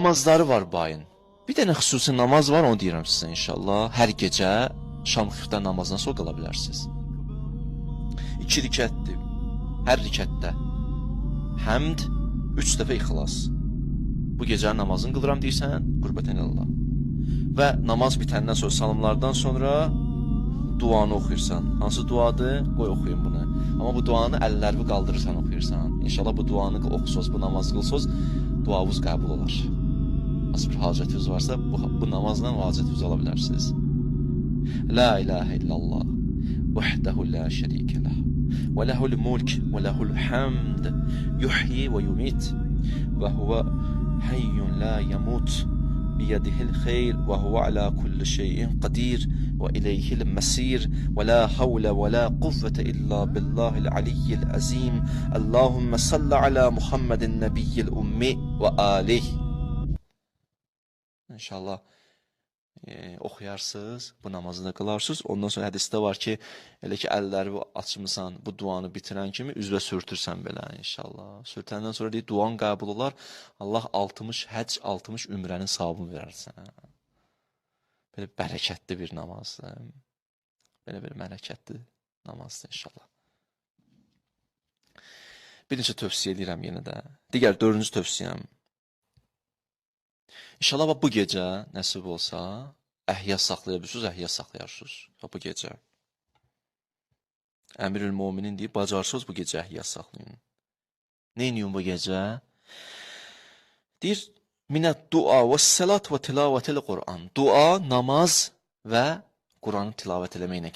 namazları var bu ayın. Bir dənə xüsusi namaz var, onu deyirəm sizə inşallah. Hər gecə şam xiftar namazından sonra qala bilərsiniz. 2 rükətdir. Hər rükətdə həmd, 3 dəfə ixlas. Bu gecənin namazını qılıram deyirsən, qurbətən Allah. Və namaz bitəndən sonra, salamlardan sonra duanı oxuyursan. Hansı duadır? Qoy oxuyun bunu. Amma bu duanı əllərini qaldırırsan oxuyursan. İnşallah bu duanı oxusuz, bu namazı qılsız, duavuz qəbul olar. Nasıl bir hacətiniz varsa, bu namazla o hacətinizi ala bilərsiniz. La ilahe illallah, vahdehu la şerike leh, ve lehul mulk, ve lehul hamd, yuhyi ve yumit, ve huve hayyun la yamut, biyedihil khayr, ve huve ala kulli şeyin qadir, ve ileyhil mesir, ve la havle ve la kuvvete illa billahil aliyyil azim. Allahümme salli ala Muhammedin nebiyyil ummi ve alih. İnşallah oxuyarsınız, bu namazı da qılarsınız. Ondan sonra hədisdə var ki, elə ki əlləri açmısan, bu duanı bitirən kimi üzvə sürtürsən belə inşallah. Sürtəndən sonra deyir, duan qəbul olar. Allah 60 həcc, 60 ümrənin savabını verərsən. Belə bərəkətli bir namazdır. Belə bir bərəkətli namazdır inşallah. Bir neçə tövsiyə edirəm yenə də. Digər 4-cü tövsiyəm. İnşallah bu gecə nəsib olsa, əhya saxlaya bilirsiniz, əhya saxlayarsınız. Bu gecə. Əmirül-Müminin deyib, bacarsınız bu gecə əhya saxlayın. Neyiniyin bu gecə? Deyir, minət dua və səlat və tilavətil Qur'an. Dua, namaz və Qur'anı tilavət eləməklə